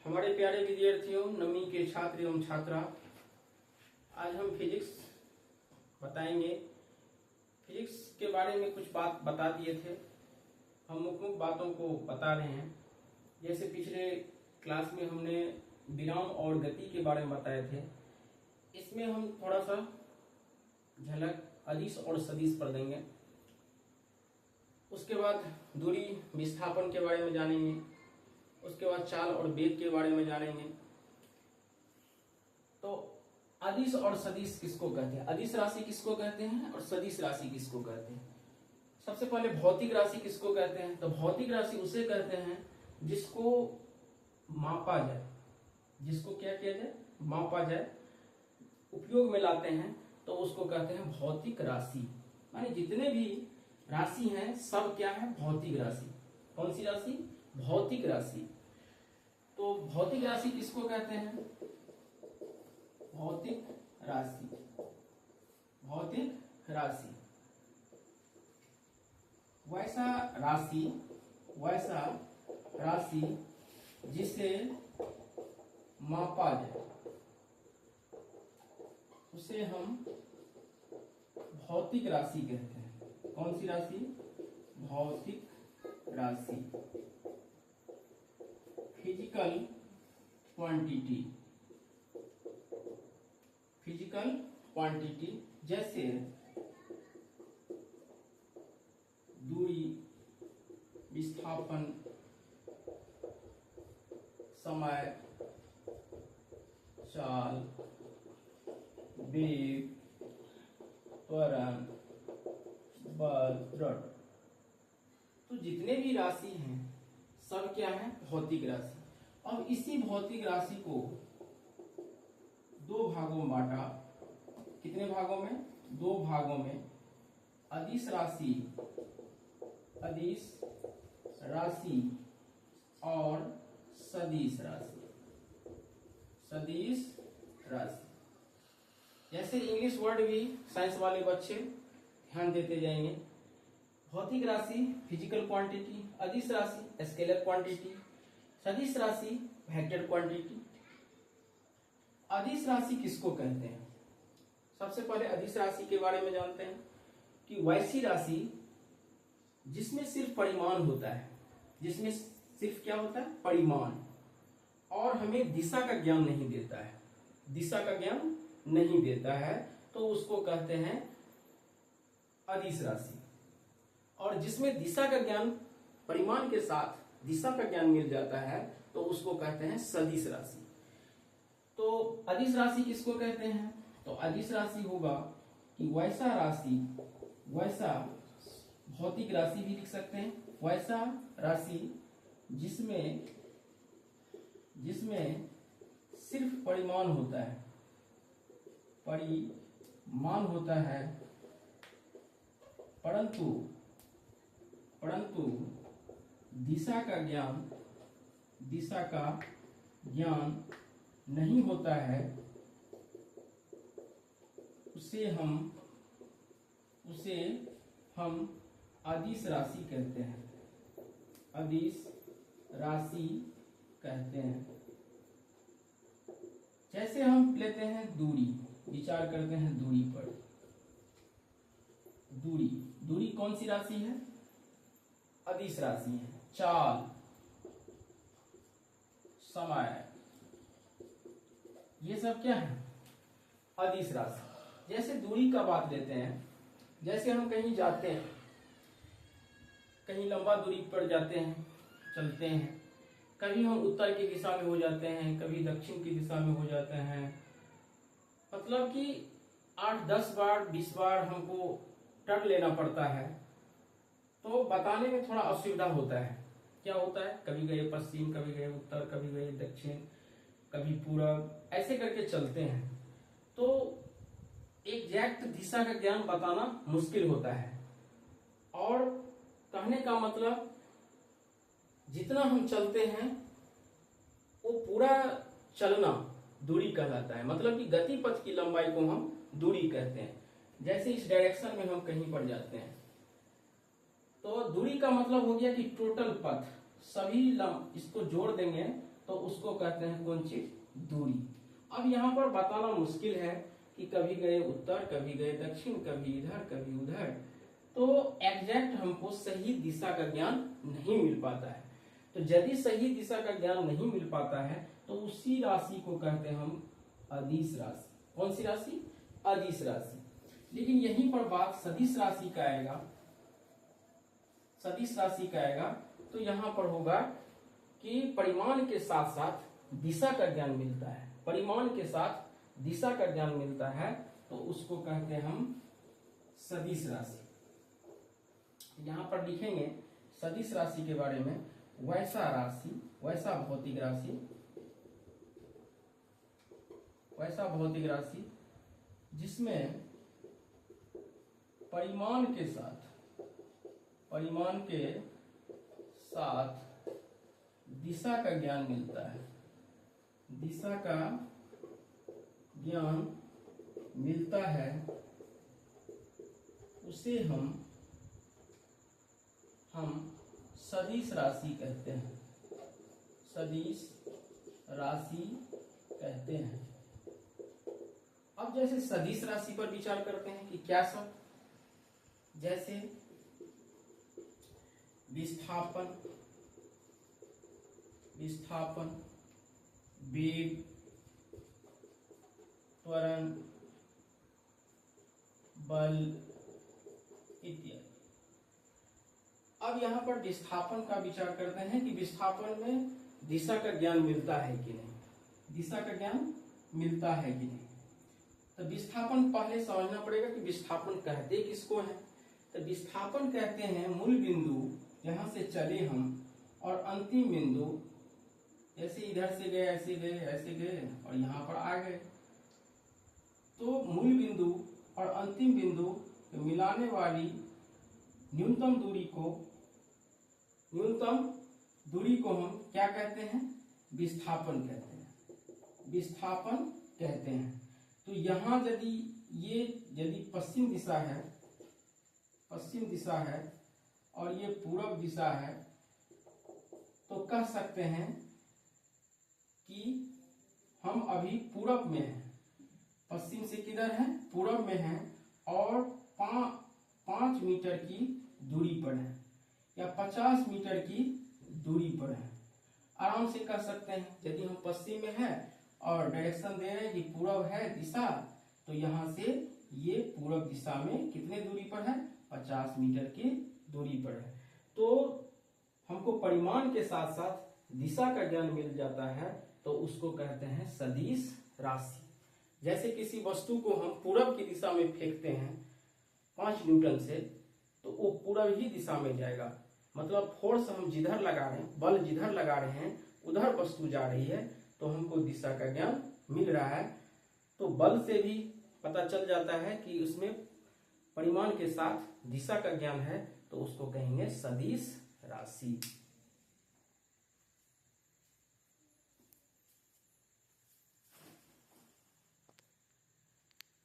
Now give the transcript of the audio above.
हमारे प्यारे विद्यार्थियों, नववीं के छात्र एवं छात्रा, आज हम फिजिक्स बताएंगे। फिजिक्स के बारे में कुछ बात बता दिए थे, हम मुख्य बातों को बता रहे हैं। जैसे पिछले क्लास में हमने विराम और गति के बारे में बताए थे, इसमें हम थोड़ा सा झलक अदिश और सदिश पर देंगे। उसके बाद दूरी विस्थापन के बारे में जानेंगे। उसके बाद चाल और वेग के बारे में जानेंगे। तो अदिश और सदिश किसको कहते हैं, अदिश राशि किसको कहते हैं और सदिश राशि किसको कहते हैं। सबसे पहले भौतिक राशि किसको कहते हैं, तो भौतिक राशि उसे कहते हैं जिसको मापा जाए, जिसको क्या किया जाए, मापा जाए, उपयोग में लाते हैं, तो उसको कहते हैं भौतिक राशि। माने जितने भी राशि हैं सब क्या है, भौतिक राशि। कौन सी राशि, भौतिक राशि। तो भौतिक राशि किसको कहते हैं, भौतिक राशि, भौतिक राशि। वैसा राशि जिसे मापा जाए उसे हम भौतिक राशि कहते हैं। कौन सी राशि, भौतिक राशि। फिजिकल क्वांटिटी, फिजिकल क्वांटिटी जैसे दूरी, विस्थापन, समय, चाल, वेग, त्वरण, बल, दृढ़। तो जितने भी राशि हैं सब क्या है, भौतिक राशि। अब इसी भौतिक राशि को दो भागों में बांटा। कितने भागों में, दो भागों में। अदिश राशि, अदिश राशि और सदिश राशि, सदिश राशि। जैसे इंग्लिश वर्ड भी साइंस वाले बच्चे ध्यान देते जाएंगे। भौतिक राशि फिजिकल क्वांटिटी, अदिश राशि स्केलर क्वांटिटी, सदिश राशि वेक्टर क्वांटिटी। अदिश राशि किसको कहते हैं, सबसे पहले अदिश राशि के बारे में जानते हैं कि वैसी राशि जिसमें सिर्फ परिमाण होता है, जिसमें सिर्फ क्या होता है, परिमाण, और हमें दिशा का ज्ञान नहीं देता है, दिशा का ज्ञान नहीं देता है, तो उसको कहते हैं अदिश राशि। और जिसमें दिशा का ज्ञान, परिमाण के साथ दिशा का ज्ञान मिल जाता है, तो उसको कहते हैं सदिश राशि। तो अदिश राशि किसको कहते हैं, तो अदिश राशि होगा कि वैसा राशि, वैसा भौतिक राशि भी लिख सकते हैं, वैसा राशि जिसमें सिर्फ परिमाण होता है, परिमाण होता है, परंतु दिशा का ज्ञान नहीं होता है, उसे हम अदिश राशि कहते हैं, अदिश राशि कहते हैं। जैसे हम लेते हैं दूरी, विचार करते हैं दूरी पर। दूरी कौन सी राशि है, अदिश राशि है। चाल, समय, ये सब क्या है, अदिश राशि। जैसे दूरी का बात लेते हैं, जैसे हम कहीं जाते हैं, कहीं लंबा दूरी पर जाते हैं, चलते हैं, कभी हम उत्तर की दिशा में हो जाते हैं, कभी दक्षिण की दिशा में हो जाते हैं, मतलब कि 8-10 बार 20 बार हमको टर्न लेना पड़ता है, तो बताने में थोड़ा असुविधा होता है। क्या होता है, कभी गए पश्चिम, कभी गए उत्तर, कभी गए दक्षिण, कभी पूरब, ऐसे करके चलते हैं, तो एग्जैक्ट दिशा का ज्ञान बताना मुश्किल होता है। और कहने का मतलब जितना हम चलते हैं वो पूरा चलना दूरी कहलाता है, मतलब कि गति पथ की लंबाई को हम दूरी कहते हैं। जैसे इस डायरेक्शन में हम कहीं पर जाते हैं, तो दूरी का मतलब हो गया कि टोटल पथ, सभी इसको जोड़ देंगे तो उसको कहते हैं कौन चीज, दूरी। अब यहाँ पर बताना मुश्किल है कि कभी गए उत्तर, कभी गए दक्षिण, कभी इधर कभी उधर, तो एग्जैक्ट हमको सही दिशा का ज्ञान नहीं मिल पाता है। तो यदि सही दिशा का ज्ञान नहीं मिल पाता है तो उसी राशि को कहते हैं हम अदिश राशि। कौन सी राशि, अदिश राशि। लेकिन यहीं पर बात सदिश राशि का आएगा, सदिश राशि का आएगा तो यहाँ पर होगा कि परिमाण के साथ साथ दिशा का ज्ञान मिलता है, परिमाण के साथ दिशा का ज्ञान मिलता है, तो उसको कहते हैं हम सदिश राशि। यहाँ पर लिखेंगे सदिश राशि के बारे में, वैसा राशि, वैसा भौतिक राशि, वैसा भौतिक राशि जिसमें परिमाण के साथ, परिमाण के साथ दिशा का ज्ञान मिलता है, दिशा का ज्ञान मिलता है, उसे हम सदिश राशि कहते हैं, सदिश राशि कहते हैं। अब जैसे सदिश राशि पर विचार करते हैं कि क्या सब, जैसे विस्थापन, विस्थापन, वेग, त्वरण, बल इत्यादि। अब यहाँ पर विस्थापन का विचार करते हैं कि विस्थापन में दिशा का ज्ञान मिलता है कि नहीं, दिशा का ज्ञान मिलता है कि नहीं। तो विस्थापन पहले समझना पड़ेगा कि विस्थापन कहते किसको है। तो विस्थापन कहते हैं मूल बिंदु, यहाँ से चले हम और अंतिम बिंदु, जैसे इधर से गए ऐसे गए ऐसे गए और यहाँ पर आ गए, तो मूल बिंदु और अंतिम बिंदु को मिलाने वाली न्यूनतम दूरी को, न्यूनतम दूरी को हम क्या कहते हैं, विस्थापन कहते हैं, विस्थापन कहते हैं। तो यहाँ यदि ये यदि पश्चिम दिशा है, पश्चिम दिशा है और ये पूर्व दिशा है, तो कह सकते हैं कि हम अभी पूरब में हैं, पश्चिम से किधर है, पूरब में है और 5 मीटर की दूरी पर है या 50 मीटर की दूरी पर है। आराम से कह सकते हैं यदि हम पश्चिम में है और डायरेक्शन दे रहे हैं कि पूरब है दिशा, तो यहाँ से ये पूरब दिशा में कितने दूरी पर है, 50 मीटर की दूरी पर है। तो हमको परिमाण के साथ साथ दिशा का ज्ञान मिल जाता है, तो उसको कहते हैं सदिश राशि। जैसे किसी वस्तु को हम पूरब की दिशा में फेंकते हैं 5 न्यूटन से, तो वो पूरब ही दिशा में जाएगा, मतलब फोर्स हम जिधर लगा रहे हैं, बल जिधर लगा रहे हैं उधर वस्तु जा रही है, तो हमको दिशा का ज्ञान मिल रहा है। तो बल से भी पता चल जाता है कि उसमें परिमाण के साथ दिशा का ज्ञान है, तो उसको कहेंगे सदिश राशि।